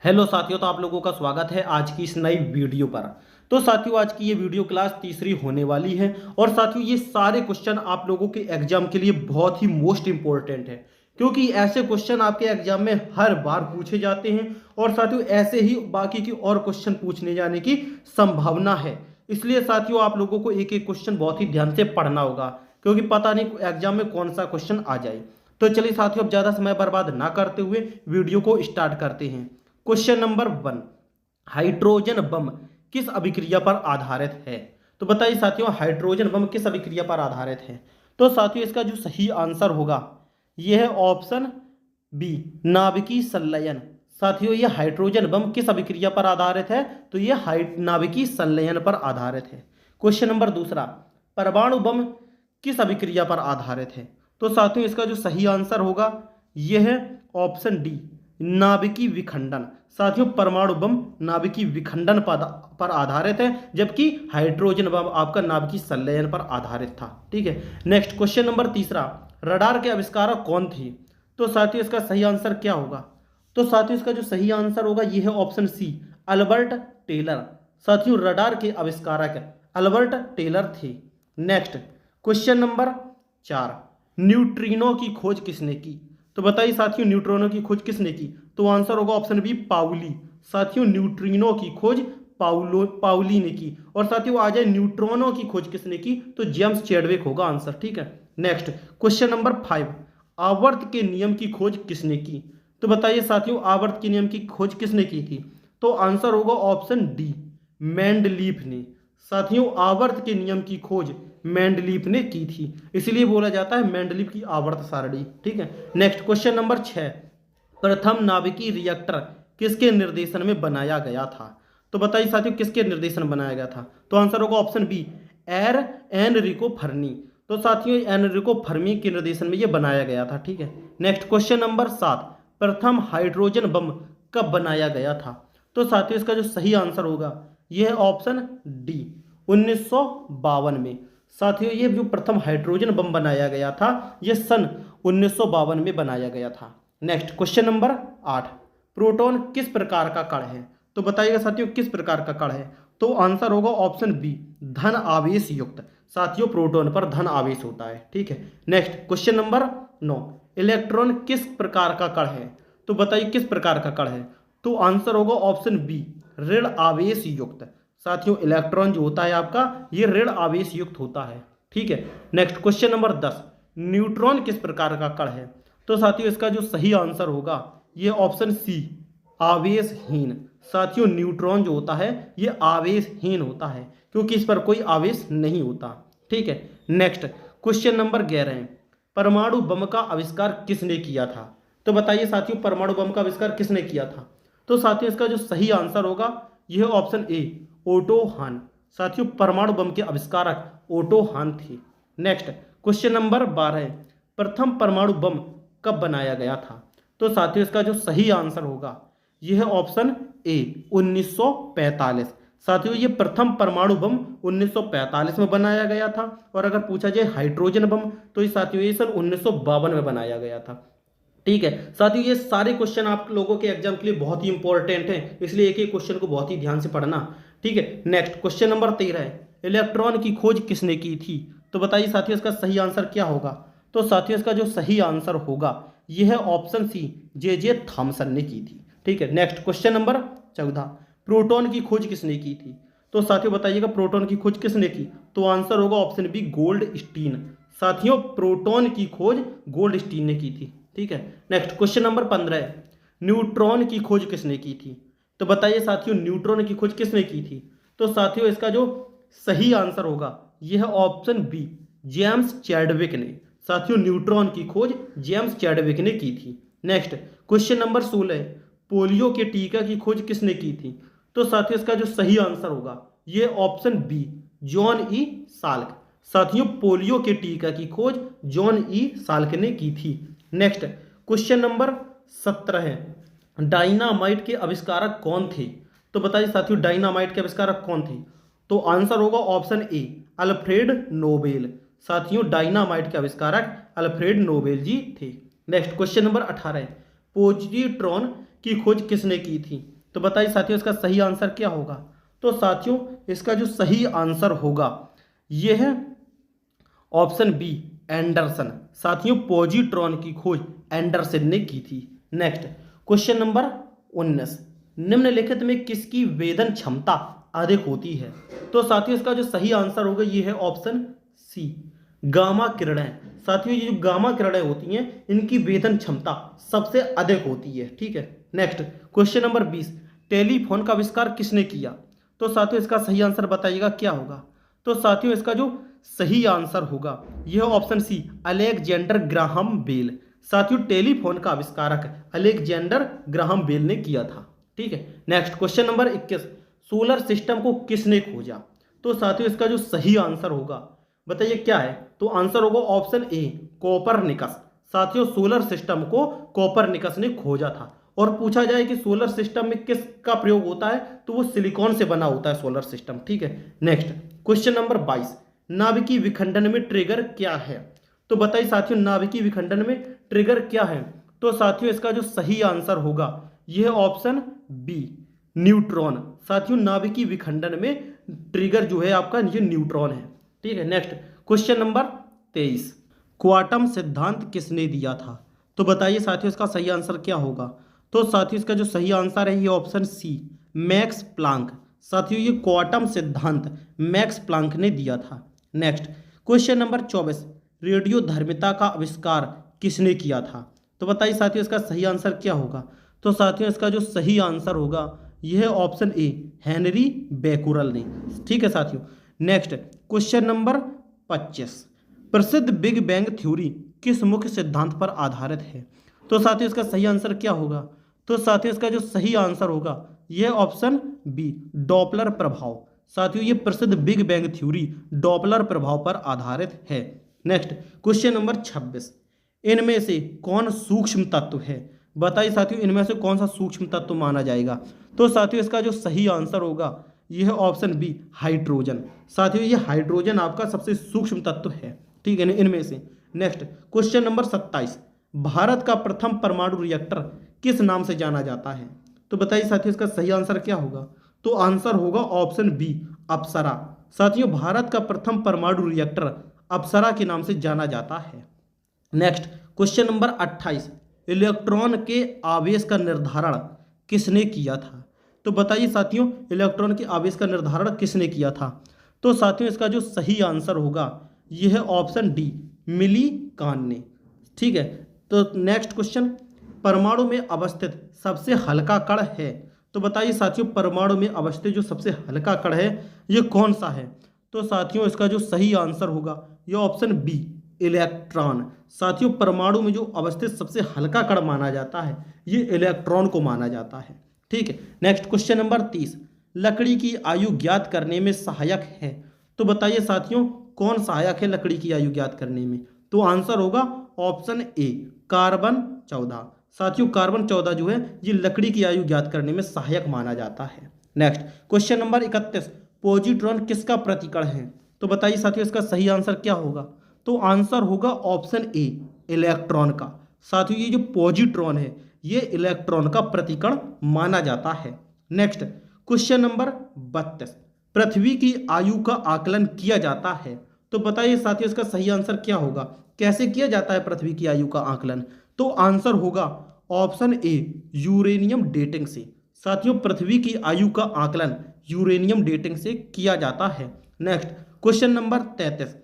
Hello साथियों, तो आप लोगों का स्वागत है आज की इस नई वीडियो पर। तो साथियों, आज की ये वीडियो क्लास तीसरी होने वाली है और साथियों ये सारे क्वेश्चन आप लोगों के एग्जाम के लिए बहुत ही मोस्ट इंपॉर्टेंट है, क्योंकि ऐसे क्वेश्चन आपके एग्जाम में हर बार पूछे जाते हैं और साथियों ऐसे ही बाकी की और क्वेश्चन पूछने जाने की संभावना है। इसलिए साथियों आप लोगों को एक एक क्वेश्चन बहुत ही ध्यान से पढ़ना होगा, क्योंकि पता नहीं एग्जाम में कौन सा क्वेश्चन आ जाए। तो चलिए साथियों, अब ज़्यादा समय बर्बाद ना करते हुए वीडियो को स्टार्ट करते हैं। क्वेश्चन नंबर 1, हाइड्रोजन बम किस अभिक्रिया पर आधारित है? तो बताइए साथियों, हाइड्रोजन बम किस अभिक्रिया पर आधारित है? तो साथियों इसका जो सही आंसर होगा यह है ऑप्शन बी, नाभिकीय संलयन। साथियों यह हाइड्रोजन बम किस अभिक्रिया पर आधारित है? तो यह नाभिकीय संलयन पर आधारित है। क्वेश्चन नंबर दूसरा, परमाणु बम किस अभिक्रिया पर आधारित है? तो साथियों इसका जो सही आंसर होगा यह है ऑप्शन डी, नाभिकीय विखंडन। साथियों परमाणु बम नाभिकीय विखंडन पर आधारित है, जबकि हाइड्रोजन बम आपका नाभिकीय संलयन पर आधारित था। ठीक है। नेक्स्ट क्वेश्चन नंबर तीसरा, रडार के आविष्कारक कौन थे? तो साथियों इसका सही आंसर क्या होगा? तो साथियों इसका जो सही आंसर होगा यह है ऑप्शन सी, अल्बर्ट टेलर। साथियों रडार के आविष्कारक अल्बर्ट टेलर थे। नेक्स्ट क्वेश्चन नंबर 4, न्यूट्रिनो की खोज किसने की? तो बताइए साथियों न्यूट्रिनो की खोज किसने की? तो आंसर होगा ऑप्शन बी, पाउली। साथियों न्यूट्रिनो की खोज पाउली ने की। और साथियों आ जाए न्यूट्रॉनो की खोज किसने की? तो जेम्स चैडविक होगा आंसर। ठीक है। नेक्स्ट क्वेश्चन नंबर 5, आवर्त के नियम की खोज किसने की? तो बताइए साथियों आवर्त के नियम की खोज किसने की थी? तो आंसर होगा ऑप्शन डी, मेंडलीफ ने। साथियों आवर्त के नियम की खोज मेंडलीफ ने की थी, इसलिए बोला जाता है मेंडलीफ की आवर्त सारणी। ठीक है। नेक्स्ट क्वेश्चन नंबर 6, प्रथम नाभिकीय रिएक्टर किसके निर्देशन में बनाया गया था? तो बताइए साथियों किसके निर्देशन में बनाया गया था? तो आंसर होगा ऑप्शन बी, एनरिको फर्मी। तो साथियों एनरिको फर्मी के निर्देशन में यह बनाया गया था। ठीक है। नेक्स्ट क्वेश्चन नंबर 7, प्रथम हाइड्रोजन बम कब बनाया गया था? तो साथियों इसका जो सही आंसर होगा यह है ऑप्शन डी, 1952 में। साथियों ये जो प्रथम हाइड्रोजन बम बनाया गया था यह सन 1952 में बनाया गया था। नेक्स्ट क्वेश्चन नंबर 8, प्रोटॉन किस प्रकार का कण है? तो बताइएगा साथियों किस प्रकार का कण है? तो आंसर होगा ऑप्शन बी, धन आवेश युक्त। साथियों प्रोटॉन पर धन आवेश होता है। ठीक है। नेक्स्ट क्वेश्चन नंबर 9, इलेक्ट्रॉन किस प्रकार का कण है? तो बताइए किस प्रकार का कण है? तो आंसर होगा ऑप्शन बी, ऋण आवेश युक्त। साथियों इलेक्ट्रॉन जो होता है आपका ये ऋण आवेश युक्त होता है। ठीक है। नेक्स्ट क्वेश्चन नंबर 10, न्यूट्रॉन किस प्रकार का कण है? तो साथियों इसका जो सही आंसर होगा ये ऑप्शन सी, आवेशहीन। साथियों न्यूट्रॉन जो होता है ये आवेशहीन होता है, क्योंकि इस पर कोई आवेश नहीं होता। ठीक है। नेक्स्ट क्वेश्चन नंबर 11, परमाणु बम का आविष्कार किसने किया था? तो बताइए साथियों परमाणु बम का आविष्कार किसने किया था? तो साथियों इसका जो सही आंसर होगा यह ऑप्शन ए, ओटो हान। साथियों परमाणु बम के आविष्कारक ओटो हान थे। नेक्स्ट क्वेश्चन नंबर 12, प्रथम परमाणु बम कब बनाया गया था? तो साथियों इसका जो सही आंसर होगा यह है ऑप्शन ए, 1945। साथियों ये प्रथम परमाणु बम 1945 में बनाया गया था। और अगर पूछा जाए हाइड्रोजन बम तो ये साथियों ये सन 1952 में बनाया गया था। ठीक है। साथियों ये सारे क्वेश्चन आप लोगों के एग्जाम के लिए बहुत ही इंपॉर्टेंट हैं, इसलिए एक एक क्वेश्चन को बहुत ही ध्यान से पढ़ना। ठीक है। नेक्स्ट क्वेश्चन नंबर 13 है, इलेक्ट्रॉन की खोज किसने की थी? तो बताइए साथियों इसका सही आंसर क्या होगा? तो साथियों इसका जो सही आंसर होगा यह है ऑप्शन सी, जे थॉमसन ने की थी। ठीक है। नेक्स्ट क्वेश्चन नंबर 14, प्रोटॉन की खोज किसने की थी? तो साथियों बताइएगा प्रोटॉन की खोज किसने की? तो आंसर होगा ऑप्शन बी, गोल्ड स्टीन। साथियों प्रोटॉन की खोज गोल्ड स्टीन ने की थी। ठीक है। नेक्स्ट क्वेश्चन नंबर 15, न्यूट्रॉन की खोज किसने की थी? तो बताइए साथियों न्यूट्रॉन की खोज किसने की थी? तो साथियों इसका जो सही आंसर होगा यह है ऑप्शन बी, जेम्स चैडविक ने। साथियों न्यूट्रॉन की खोज जेम्स चैडविक ने की थी। नेक्स्ट क्वेश्चन नंबर 16, पोलियो के टीका की खोज किसने की थी? तो साथियों इसका जो सही आंसर होगा यह option B, John E Salk. साथियों पोलियो के टीका की खोज जॉन ई साल्क ने की थी। नेक्स्ट क्वेश्चन नंबर 17 है, डायनामाइट के आविष्कारक कौन थे? तो बताइए साथियों डायनामाइट के आविष्कारक कौन थे? तो आंसर होगा ऑप्शन ए, अल्फ्रेड नोबेल। साथियों डायनामाइट के आविष्कारक अल्फ्रेड नोबेल जी थे। नेक्स्ट क्वेश्चन नंबर 18, पॉजिट्रॉन की खोज किसने की थी? तो बताइए साथियों इसका सही आंसर क्या होगा? तो साथियों इसका जो सही आंसर होगा यह है ऑप्शन बी, एंडरसन। साथियों पॉजिट्रॉन की खोज एंडरसन ने की थी। नेक्स्ट क्वेश्चन नंबर 19, निम्नलिखित में किसकी वेदन क्षमता अधिक होती है? तो साथियों इसका जो सही आंसर होगा ये है ऑप्शन सी, गामा किरणें। साथियों ये जो गामा किरणें होती हैं इनकी वेदन क्षमता सबसे अधिक होती है। ठीक है। नेक्स्ट क्वेश्चन नंबर 20, टेलीफोन का आविष्कार किसने किया? तो साथियों इसका सही आंसर बताइएगा क्या होगा? तो साथियों इसका जो सही आंसर होगा यह option C, Alexander Graham Bell. साथियों टेलीफोन का आविष्कारक अलेक्जेंडर ग्राहम बेल ने किया था। ठीक है। Next question number 21, solar system को किसने खोजा? तो साथियों इसका जो सही आंसर होगा बताइए क्या है? तो आंसर होगा ऑप्शन ए, कोपरनिकस। साथियों सोलर सिस्टम को कोपरनिकस ने खोजा था। और पूछा जाए कि सोलर सिस्टम में किसका प्रयोग होता है तो वो सिलिकॉन से बना होता है सोलर सिस्टम। ठीक है। नेक्स्ट क्वेश्चन नंबर 22, नाभिकीय विखंडन में ट्रिगर क्या है? तो बताइए साथियों नाभिकीय विखंडन में ट्रिगर क्या है? तो साथियों इसका जो सही आंसर होगा यह ऑप्शन बी, न्यूट्रॉन। साथियों नाभिकीय विखंडन में ट्रिगर जो है आपका ये न्यूट्रॉन है। ठीक है। नेक्स्ट क्वेश्चन नंबर 23, क्वांटम सिद्धांत किसने दिया था? तो बताइए साथियों इसका सही आंसर क्या होगा? तो साथियों इसका जो सही आंसर है ये ऑप्शन सी, मैक्स प्लांक। साथियों ये क्वांटम सिद्धांत मैक्स प्लांक ने दिया था। नेक्स्ट क्वेश्चन नंबर 24, रेडियो धर्मिता का आविष्कार किसने किया था? तो बताइए साथियों इसका सही आंसर क्या होगा? तो साथियों इसका जो सही आंसर होगा यह है ऑप्शन ए, हेनरी बेकुरल ने। ठीक है साथियों। नेक्स्ट क्वेश्चन नंबर 25, प्रसिद्ध बिग बैंग थ्योरी किस मुख्य सिद्धांत पर आधारित है? तो साथियों इसका सही आंसर क्या होगा? तो साथियों इसका जो सही आंसर होगा यह ऑप्शन बी, डॉपलर प्रभाव। साथियों ये प्रसिद्ध बिग बैंग थ्योरी डॉपलर प्रभाव पर आधारित है। नेक्स्ट क्वेश्चन नंबर 26, इनमें से कौन सूक्ष्म तत्व है? बताइए साथियों इनमें से कौन सा सूक्ष्म तत्व माना जाएगा? तो साथियों इसका जो सही आंसर होगा यह है ऑप्शन बी, हाइड्रोजन। साथियों ये हाइड्रोजन आपका सबसे सूक्ष्म तत्व है। ठीक है इनमें से। नेक्स्ट क्वेश्चन नंबर 27, भारत का प्रथम परमाणु रिएक्टर किस नाम से जाना जाता है? तो बताइए साथियों इसका सही आंसर क्या होगा? तो आंसर होगा ऑप्शन बी, अप्सरा। साथियों भारत का प्रथम परमाणु रिएक्टर अप्सरा के नाम से जाना जाता है। नेक्स्ट क्वेश्चन नंबर 28, इलेक्ट्रॉन के आवेश का निर्धारण किसने किया था? तो बताइए साथियों इलेक्ट्रॉन के आवेश का निर्धारण किसने किया था? तो साथियों इसका जो सही आंसर होगा यह है ऑप्शन डी, मिलीकान ने। ठीक है। तो नेक्स्ट क्वेश्चन, परमाणु में अवस्थित सबसे हल्का कण है? तो बताइए साथियों परमाणु में अवस्थित जो सबसे हल्का कण है ये कौन सा है? तो साथियों इसका जो सही आंसर होगा यह ऑप्शन बी, इलेक्ट्रॉन। साथियों परमाणु में जो अवस्थित सबसे हल्का कण माना जाता है ये इलेक्ट्रॉन को माना जाता है। ठीक है। नेक्स्ट क्वेश्चन नंबर 30, लकड़ी की आयु ज्ञात करने में सहायक है? तो बताइए साथियों कौन सहायक है लकड़ी की आयु ज्ञात करने में? तो आंसर होगा ऑप्शन ए, कार्बन 14। साथियों कार्बन 14 जो है ये लकड़ी की आयु ज्ञात करने में सहायक माना जाता है। नेक्स्ट क्वेश्चन नंबर 31, पॉजिट्रॉन किसका प्रतिकण है? तो बताइए साथियों इसका सही आंसर क्या होगा? तो आंसर होगा ऑप्शन ए, इलेक्ट्रॉन का। साथियों ये जो पॉजिट्रॉन है ये इलेक्ट्रॉन का प्रतिकण माना जाता है। नेक्स्ट क्वेश्चन नंबर 32, पृथ्वी की आयु का आकलन किया जाता है? तो बताइए साथियों इसका सही आंसर क्या होगा? कैसे किया जाता है पृथ्वी की आयु का आकलन? तो आंसर होगा ऑप्शन ए, यूरेनियम डेटिंग से। साथियों पृथ्वी की आयु का आकलन यूरेनियम डेटिंग से किया जाता है। नेक्स्ट क्वेश्चन नंबर 33,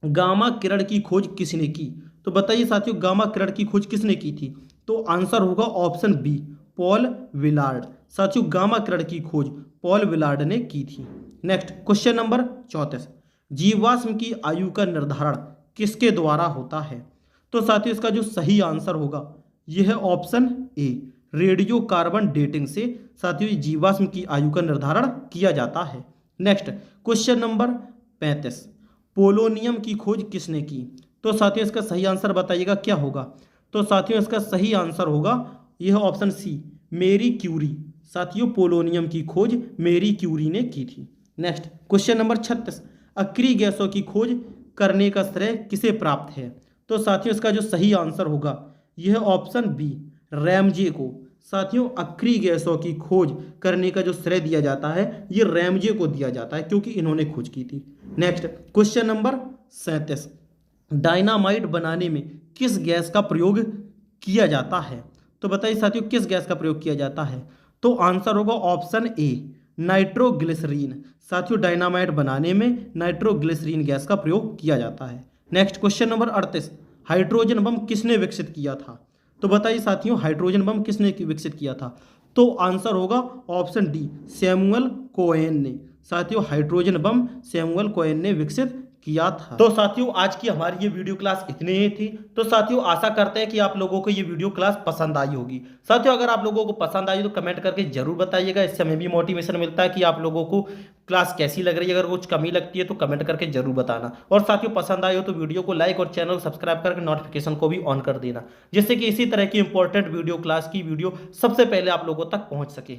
गामा किरण की खोज किसने की? तो बताइए साथियों गामा किरण की खोज किसने की थी? तो आंसर होगा ऑप्शन बी, पॉल विलार्ड। साथियों गामा किरण की खोज पॉल विलार्ड ने की थी। नेक्स्ट क्वेश्चन नंबर 34, जीवाश्म की आयु का निर्धारण किसके द्वारा होता है? तो साथियों इसका जो सही आंसर होगा यह है option A, radio carbon dating से साथियों जीवाश्म की आयु का निर्धारण किया जाता है। नेक्स्ट क्वेश्चन नंबर 35, पोलोनियम की खोज किसने की? तो साथियों इसका सही आंसर बताइएगा क्या होगा? तो साथियों इसका सही आंसर होगा यह ऑप्शन सी, मेरी क्यूरी। साथियों पोलोनियम की खोज मेरी क्यूरी ने की थी। नेक्स्ट क्वेश्चन नंबर 36, अक्रिय गैसों की खोज करने का श्रेय किसे प्राप्त है? तो साथियों इसका जो सही आंसर होगा यह ऑप्शन बी, रैमजे को। साथियों अक्रिय गैसों की खोज करने का जो श्रेय दिया जाता है ये रैमजे को दिया जाता है क्योंकि इन्होंने खोज की थी। नेक्स्ट क्वेश्चन नंबर 37, डायनामाइट बनाने में किस गैस का प्रयोग किया जाता है? तो बताइए साथियों किस गैस का प्रयोग किया जाता है? तो आंसर होगा ऑप्शन ए नाइट्रोग्लिसरीन। साथियों डायनामाइट बनाने में नाइट्रोग्लिसरीन गैस का प्रयोग किया जाता है। Next question number 38, hydrogen bomb किसने विकसित किया था? तो बताइए साथियों हाइड्रोजन बम किसने विकसित किया था? तो आंसर होगा ऑप्शन डी सैमुअल कोहेन ने। साथियों हाइड्रोजन बम सैमुअल कोहेन ने विकसित किया था। तो साथियों आज की हमारी ये वीडियो क्लास इतनी ही थी। तो साथियों आशा करते हैं कि आप लोगों को ये वीडियो क्लास पसंद आई होगी। साथियों अगर आप लोगों को पसंद आई तो कमेंट करके जरूर बताइएगा, इससे हमें भी मोटिवेशन मिलता है कि आप लोगों को क्लास कैसी लग रही है। अगर कुछ कमी लगती है तो कमेंट करके जरूर बताना। और साथियों पसंद आई हो तो वीडियो को लाइक और चैनल को सब्सक्राइब करके नोटिफिकेशन को भी ऑन कर देना, जिससे कि इसी तरह की इंपॉर्टेंट वीडियो क्लास की वीडियो सबसे पहले आप लोगों तक पहुंच सके।